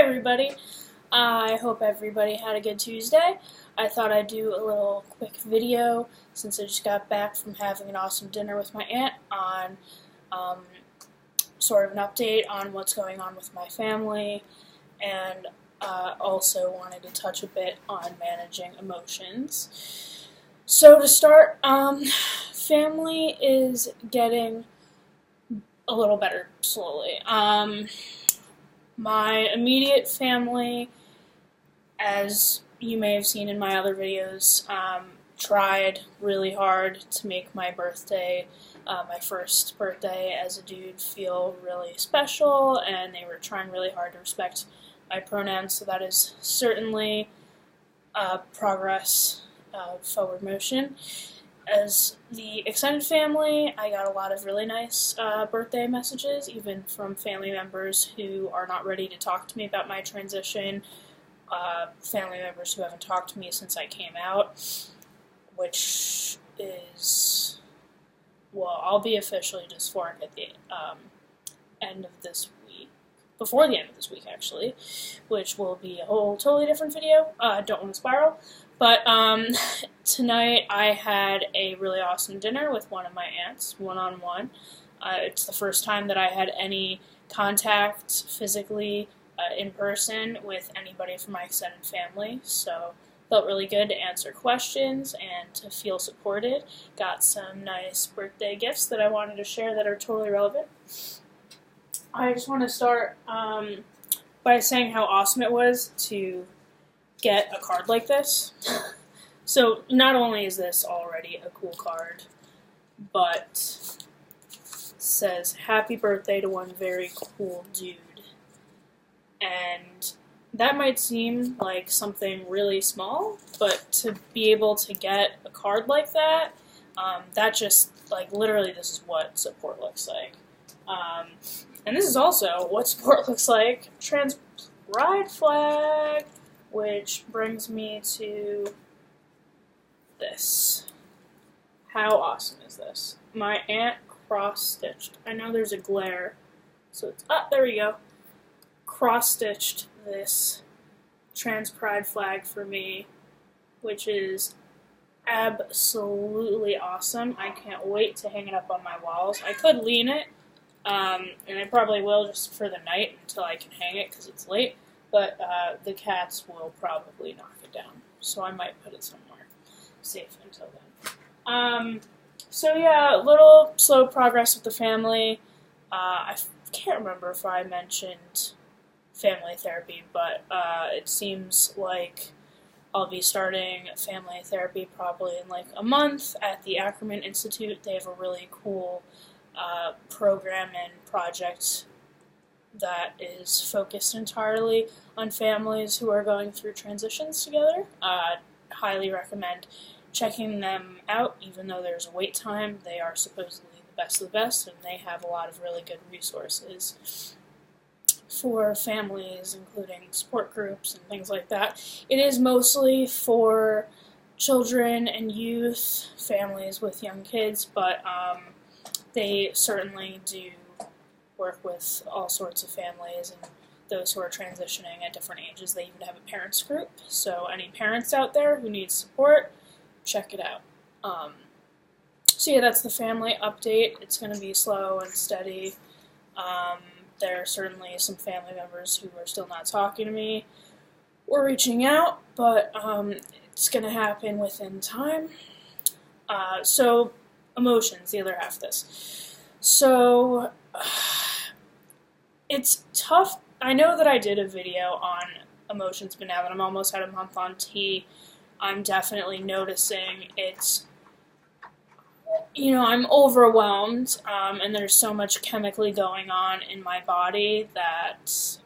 everybody. I hope everybody had a good Tuesday. I thought I'd do a little quick video since I just got back from having an awesome dinner with my aunt on sort of an update on what's going on with my family, and also wanted to touch a bit on managing emotions. So to start, family is getting a little better slowly. My immediate family, as you may have seen in my other videos, tried really hard to make my birthday, my first birthday as a dude, feel really special, and they were trying really hard to respect my pronouns, so that is certainly progress, forward motion. As the extended family, I got a lot of really nice birthday messages, even from family members who are not ready to talk to me about my transition, family members who haven't talked to me since I came out, which is, well, I'll be officially dysphoric at the end of this week, before the end of this week actually, which will be a whole totally different video. Don't want to spiral. But tonight I had a really awesome dinner with one of my aunts, one-on-one. It's the first time that I had any contact physically in person with anybody from my extended family, so felt really good to answer questions and to feel supported. Got some nice birthday gifts that I wanted to share that are totally relevant. I just want to start by saying how awesome it was to get a card like this. So not only is this already a cool card, but says happy birthday to one very cool dude. And that might seem like something really small, but to be able to get a card like that, that just, like, literally this is what support looks like. And this is also what support looks like. Trans pride flag. Which brings me to this. How awesome is this? My aunt cross-stitched. I know there's a glare, so it's, there we go. Cross-stitched this trans pride flag for me, which is absolutely awesome. I can't wait to hang it up on my walls. I could lean it, and I probably will just for the night until I can hang it because it's late. But the cats will probably knock it down, so I might put it somewhere safe until then. So yeah, a little slow progress with the family. I can't remember if I mentioned family therapy, but it seems like I'll be starting family therapy probably in like a month at the Ackerman Institute. They have a really cool program and project that is focused entirely on families who are going through transitions together. Highly recommend checking them out, even though there's a wait time. They are supposedly the best of the best, and they have a lot of really good resources for families, including support groups and things like that. It is mostly for children and youth, families with young kids, but they certainly do work with all sorts of families and those who are transitioning at different ages. They even have a parents group, so any parents out there who need support, check it out. So yeah, that's the family update. It's going to be slow and steady. There are certainly some family members who are still not talking to me or reaching out, but it's going to happen within time. So emotions, the other half of this. So it's tough. I know that I did a video on emotions, but now that I'm almost at a month on T, I'm definitely noticing it's, I'm overwhelmed, and there's so much chemically going on in my body that, it's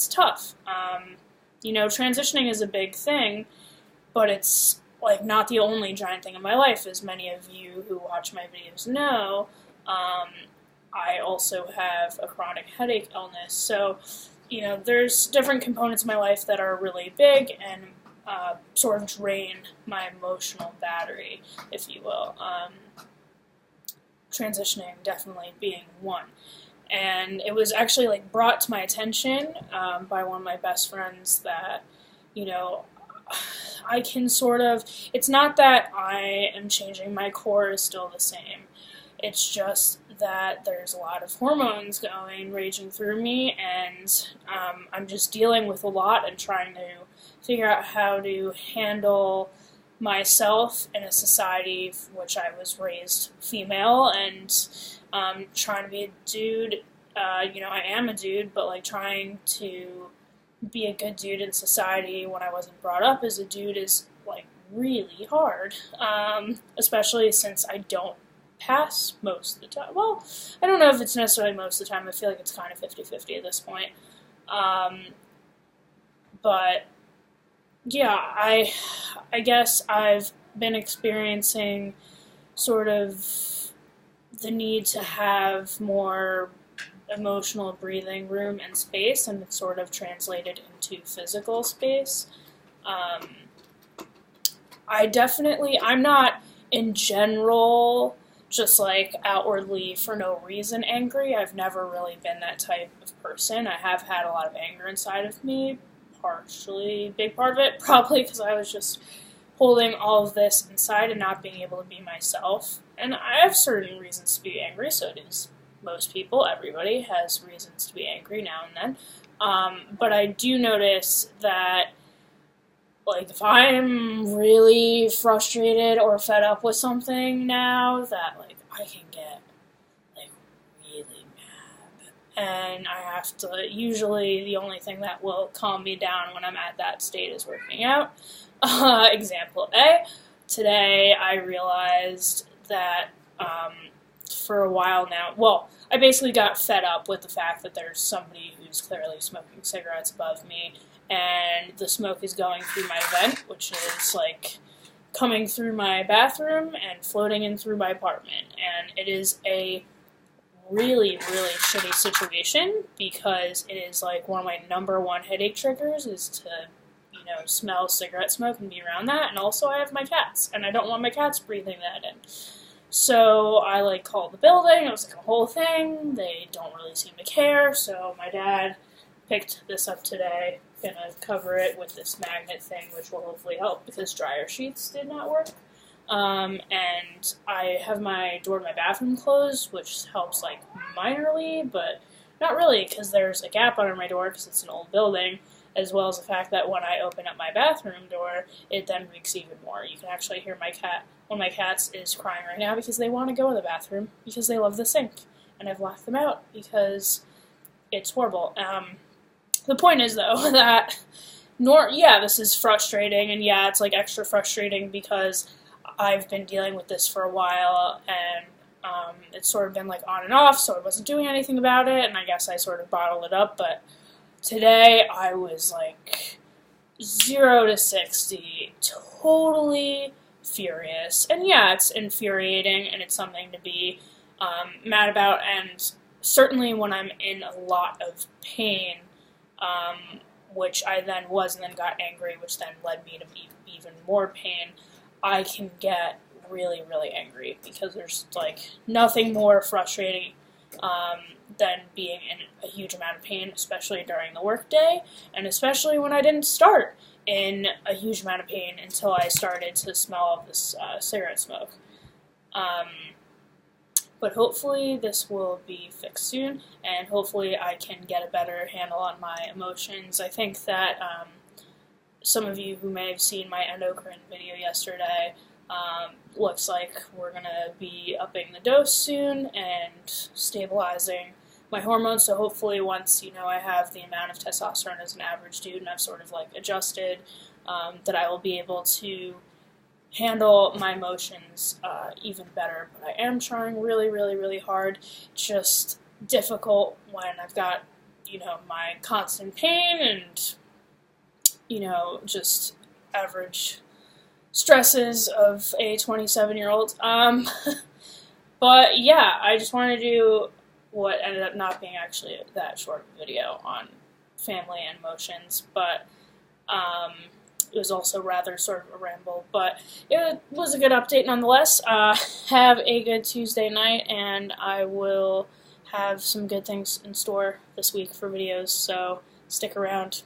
tough. Transitioning is a big thing, but it's, like, not the only giant thing in my life, as many of you who watch my videos know. I also have a chronic headache illness, so, there's different components of my life that are really big and sort of drain my emotional battery, if you will. Transitioning definitely being one. And it was actually like brought to my attention by one of my best friends that, you know, I can sort of, it's not that I am changing, my core is still the same. It's just that there's a lot of hormones raging through me, and I'm just dealing with a lot and trying to figure out how to handle myself in a society which I was raised female, and trying to be a dude. I am a dude, but like trying to be a good dude in society when I wasn't brought up as a dude is like really hard, especially since I don't pass most of the time. Well, I don't know if it's necessarily most of the time. I feel like it's kind of 50-50 at this point. But yeah, I guess I've been experiencing sort of the need to have more emotional breathing room and space, and it's sort of translated into physical space. I'm not in general just like outwardly for no reason angry. I've never really been that type of person. I have had a lot of anger inside of me, big part of it, probably because I was just holding all of this inside and not being able to be myself. And I have certain reasons to be angry, so does most people. Everybody has reasons to be angry now and then. But I do notice that, like, if I'm really frustrated or fed up with something now, that, like, I can get, like, really mad. And I have to, usually the only thing that will calm me down when I'm at that state is working out. Example A, today I realized that, for a while now, well, I basically got fed up with the fact that there's somebody who's clearly smoking cigarettes above me, and the smoke is going through my vent, which is, like, coming through my bathroom and floating in through my apartment. And it is a really, really shitty situation, because it is, like, one of my number one headache triggers is to, smell cigarette smoke and be around that. And also I have my cats, and I don't want my cats breathing that in. So I, like, called the building. It was, like, a whole thing. They don't really seem to care, so my dad picked this up today. Gonna cover it with this magnet thing, which will hopefully help, because dryer sheets did not work. And I have my door to my bathroom closed, which helps, like, minorly, but not really, because there's a gap under my door because it's an old building, as well as the fact that when I open up my bathroom door, it then reeks even more. You can actually hear my cat. One of my cats is crying right now because they want to go in the bathroom because they love the sink, and I've locked them out because it's horrible. The point is, though, that this is frustrating, and yeah, it's like extra frustrating because I've been dealing with this for a while, and it's sort of been like on and off, so I wasn't doing anything about it, and I guess I sort of bottled it up. But today I was like 0 to 60, totally furious. And yeah, it's infuriating, and it's something to be mad about, and certainly when I'm in a lot of pain, which I then was, and then got angry, which then led me to even more pain, I can get really, really angry, because there's, like, nothing more frustrating than being in a huge amount of pain, especially during the workday, and especially when I didn't start in a huge amount of pain until I started to smell this cigarette smoke. But hopefully this will be fixed soon, and hopefully I can get a better handle on my emotions. I think that some of you who may have seen my endocrine video yesterday, looks like we're going to be upping the dose soon and stabilizing my hormones. So hopefully once, I have the amount of testosterone as an average dude and I've sort of, like, adjusted, that I will be able to handle my emotions even better. But I am trying really, really, really hard. It's just difficult when I've got, my constant pain and, just average stresses of a 27-year-old. But yeah, I just wanted to do what ended up not being actually that short of a video on family and emotions, but it was also rather sort of a ramble, but it was a good update nonetheless. Have a good Tuesday night, and I will have some good things in store this week for videos, so stick around.